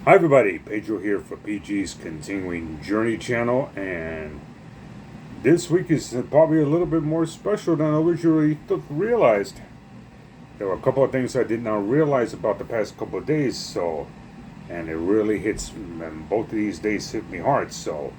Hi everybody, Pedro here for PG's Continuing Journey channel, and this week is probably a little bit more special than I originally realized. There were a couple of things I did not realize about the past couple of days, and it really hits, and both of these days hit me hard, so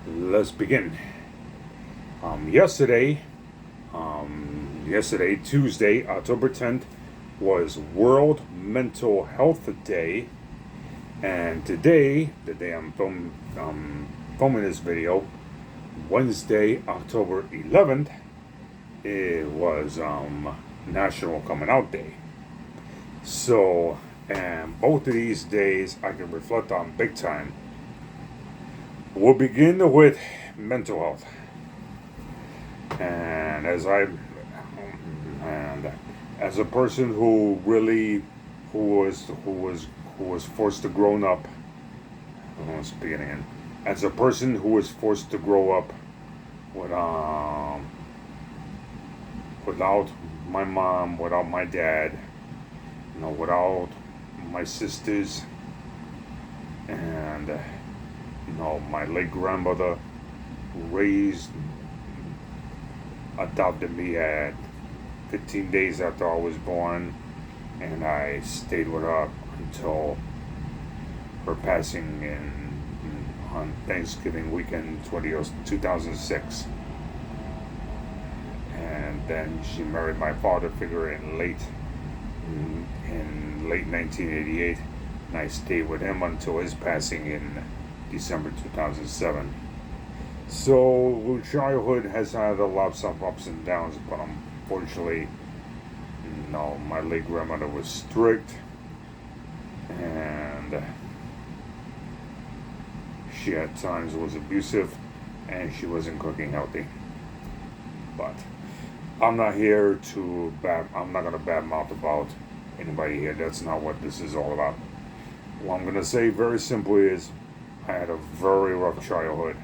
let's begin. Yesterday, Tuesday, October 10th, was World Mental Health Day. And today, the day I'm filming this video, Wednesday, October 11th, it was National Coming Out Day. So, and both of these days I can reflect on big time. We'll begin with mental health. And as a person who was forced to grow up. Let's begin again. As a person who was forced to grow up without my mom, without my dad, without my sisters, and my late grandmother adopted me at 15 days after I was born, and I stayed with her until her passing on Thanksgiving weekend 2006. And then she married my father figure in late 1988, and I stayed with him until his passing in December 2007. So childhood has had a lot of ups and downs, but unfortunately, my late grandmother was strict, and she at times was abusive, and she wasn't cooking healthy. But I'm not here to I'm not going to badmouth about anybody here. That's not what this is all about. What I'm going to say very simply is I had a very rough childhood.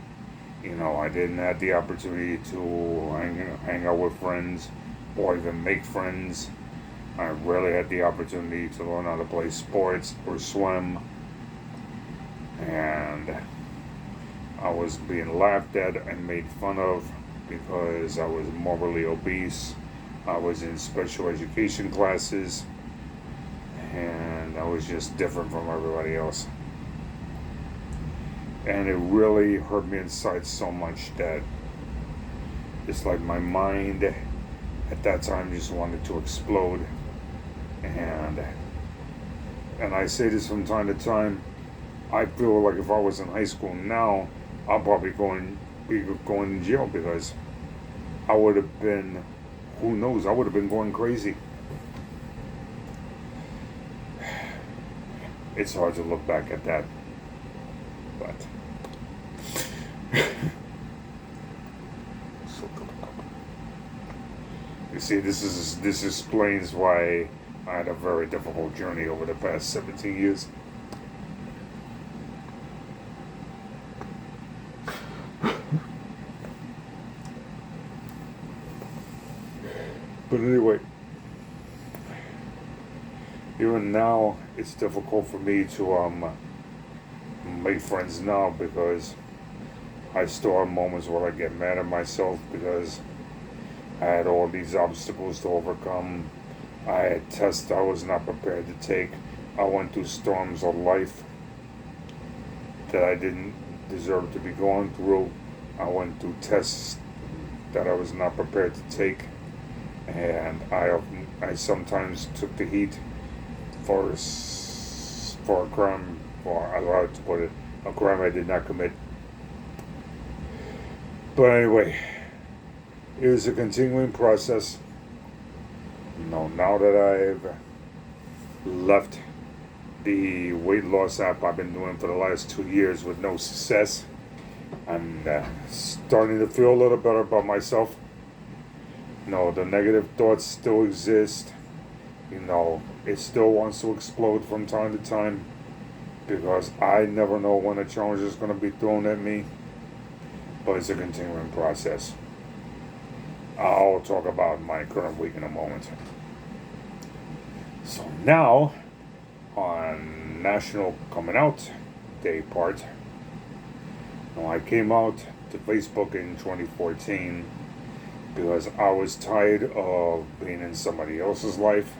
I didn't have the opportunity to hang out with friends or even make friends. I rarely had the opportunity to learn how to play sports or swim. And I was being laughed at and made fun of because I was morbidly obese. I was in special education classes, and I was just different from everybody else. And it really hurt me inside so much that it's like my mind at that time just wanted to explode. And I say this from time to time. I feel like if I was in high school now, I'll probably be going to jail, because I would have been, who knows, I would have been going crazy. It's hard to look back at that, but you see, this explains why I had a very difficult journey over the past 17 years. But anyway, even now, it's difficult for me to make friends now, because I still have moments where I get mad at myself because I had all these obstacles to overcome. I had tests I was not prepared to take. I went through storms of life that I didn't deserve to be going through. I went through tests that I was not prepared to take. And I sometimes took the heat for a crime, or I like to put it, a crime I did not commit. But anyway, it was a continuing process. Now that I've left the weight loss app I've been doing for the last 2 years with no success, I'm starting to feel a little better about myself. The negative thoughts still exist. It still wants to explode from time to time, because I never know when a challenge is going to be thrown at me. But it's a continuing process. I'll talk about my current week in a moment. So now, on National Coming Out Day part. Now, I came out to Facebook in 2014 because I was tired of being in somebody else's life.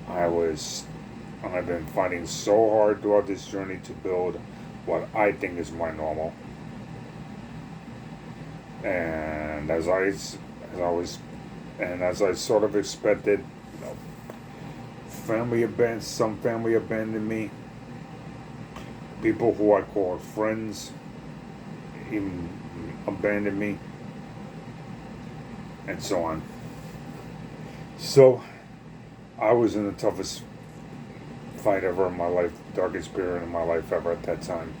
I've been fighting so hard throughout this journey to build what I think is my normal. And as I sort of expected, some family abandoned me. People who I called friends even abandoned me, and so on. So I was in the toughest fight ever in my life, darkest period in my life ever at that time.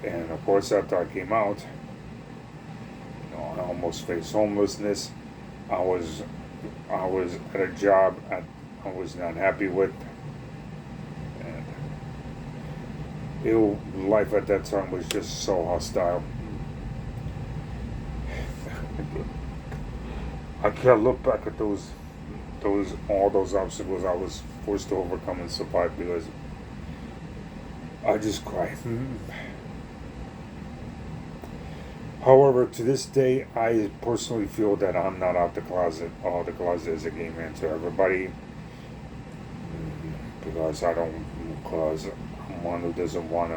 And of course, after I came out, I almost faced homelessness. I was at a job I was not happy with, and life at that time was just so hostile. I can't look back at all those obstacles I was forced to overcome and survive because I just cried. However, to this day, I personally feel that I'm not out the closet. All the closet is a gay man to everybody, because I'm one who doesn't want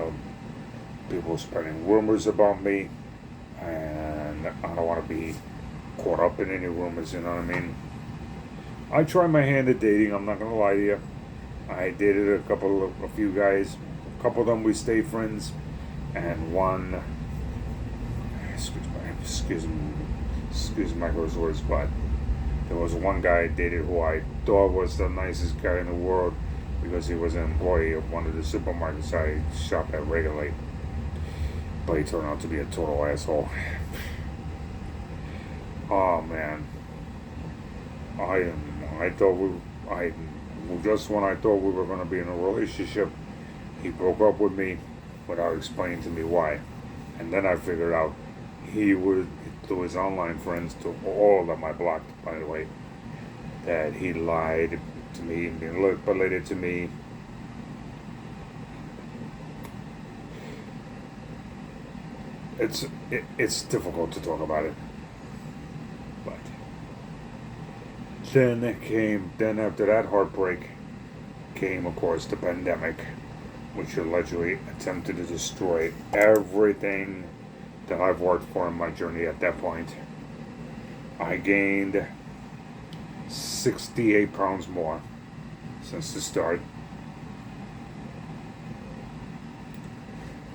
people spreading rumors about me, and I don't want to be caught up in any rumors. You know what I mean? I tried my hand at dating. I'm not gonna lie to you. I dated a few guys. A couple of them we stayed friends, and one. Excuse my gross words, but there was one guy I dated who I thought was the nicest guy in the world because he was an employee of one of the supermarkets I shop at regularly. But he turned out to be a total asshole. Oh man, just when I thought we were going to be in a relationship, he broke up with me without explaining to me why, and then I figured out he would, through his online friends, to all of them I blocked, by the way, that he lied to me and manipulated to me. It's difficult to talk about it, but then after that heartbreak came, of course, the pandemic, which allegedly attempted to destroy everything that I've worked for in my journey at that point. I gained 68 pounds more since the start.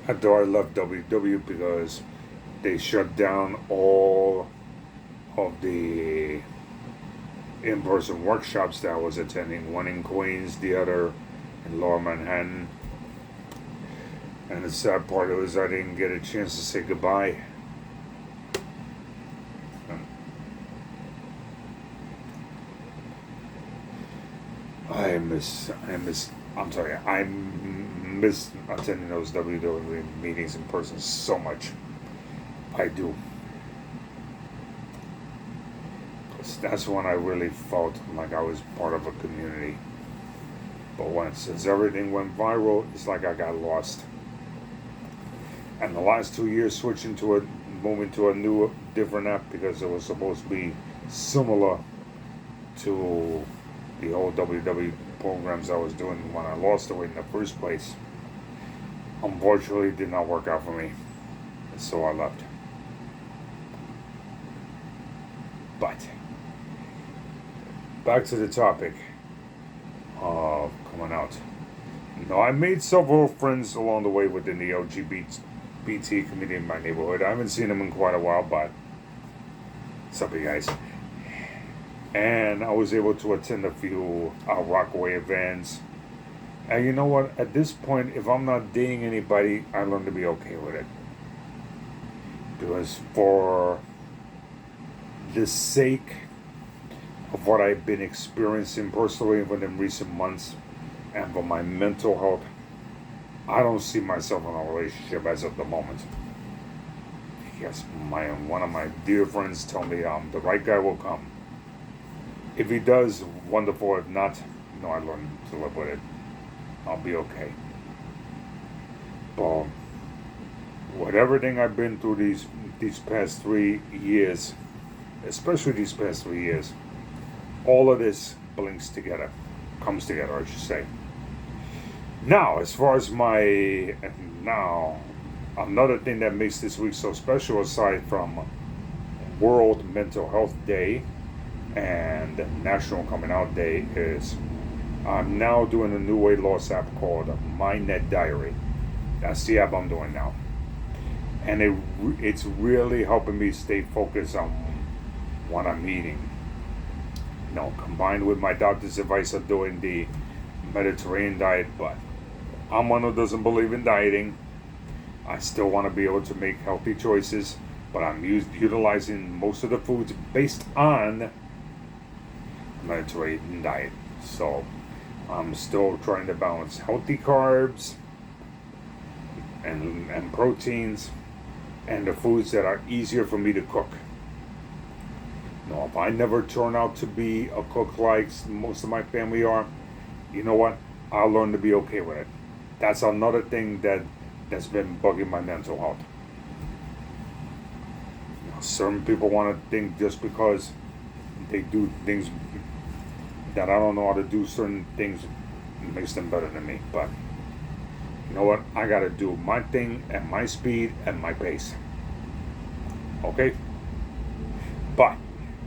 After I left WW because they shut down all of the in-person workshops that I was attending, one in Queens, the other in Lower Manhattan. And the sad part was I didn't get a chance to say goodbye. I miss attending those WWE meetings in person so much. I do. That's when I really felt like I was part of a community. But since everything went viral, it's like I got lost. And the last 2 years moving to a new, different app because it was supposed to be similar to the old WWE programs I was doing when I lost the weight in the first place. Unfortunately, it did not work out for me. And so I left. But back to the topic of coming out. I made several friends along the way within the LGBT community in my neighborhood. I haven't seen them in quite a while, but what's up, you guys? And I was able to attend a few Rockaway events. And you know what? At this point, if I'm not dating anybody, I learn to be okay with it. Because for the sake of what I've been experiencing personally within recent months, and for my mental health, I don't see myself in a relationship as of the moment. Yes, one of my dear friends told me the right guy will come. If he does, wonderful. If not, No, I learned to live with it. I'll be okay. But with everything I've been through these past 3 years, especially these past 3 years, all of this blinks together, comes together, I should say. Now, as far as another thing that makes this week so special, aside from World Mental Health Day and National Coming Out Day, is I'm now doing a new weight loss app called MyNet Diary. That's the app I'm doing now. And it's really helping me stay focused on what I'm eating. Combined with my doctor's advice of doing the Mediterranean diet, but I'm one who doesn't believe in dieting. I still want to be able to make healthy choices, but I'm utilizing most of the foods based on the Mediterranean diet. So I'm still trying to balance healthy carbs and proteins and the foods that are easier for me to cook. If I never turn out to be a cook like most of my family are, you know what? I'll learn to be okay with it. That's another thing that's been bugging my mental health. Certain people want to think just because they do things that I don't know how to do certain things makes them better than me. But you know what? I got to do my thing at my speed and my pace. Okay? But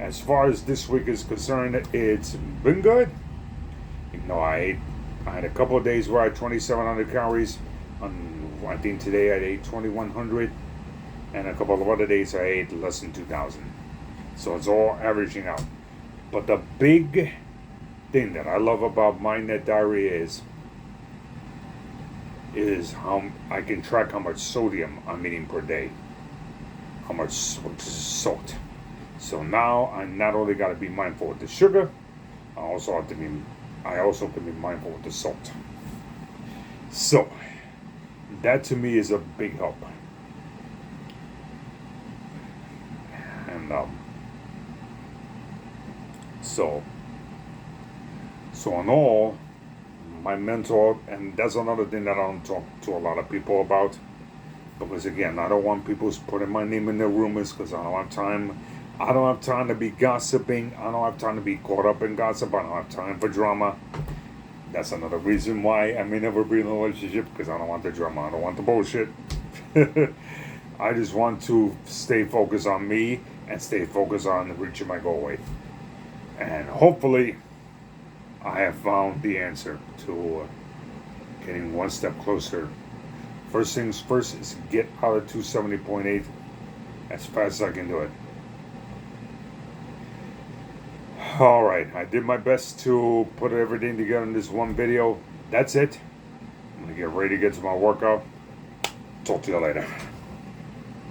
as far as this week is concerned, it's been good. I had a couple of days where I had 2,700 calories. I think today I ate 2,100. And a couple of other days I ate less than 2,000. So it's all averaging out. But the big thing that I love about MyNet Diary is how I can track how much sodium I'm eating per day. How much salt. So now I not only got to be mindful with the sugar, I also can be mindful with the salt. So that to me is a big help. And so in all, my mental, and that's another thing that I don't talk to a lot of people about, because again, I don't want people putting my name in their rumors, because I don't have time. I don't have time to be gossiping. I don't have time to be caught up in gossip. I don't have time for drama. That's another reason why I may never be in a relationship, because I don't want the drama. I don't want the bullshit. I just want to stay focused on me and stay focused on reaching my goal weight. And hopefully, I have found the answer to getting one step closer. First things first is get out of 270.8 as fast as I can do it. Alright, I did my best to put everything together in this one video. That's it. I'm going to get ready to get to my workout. Talk to you later.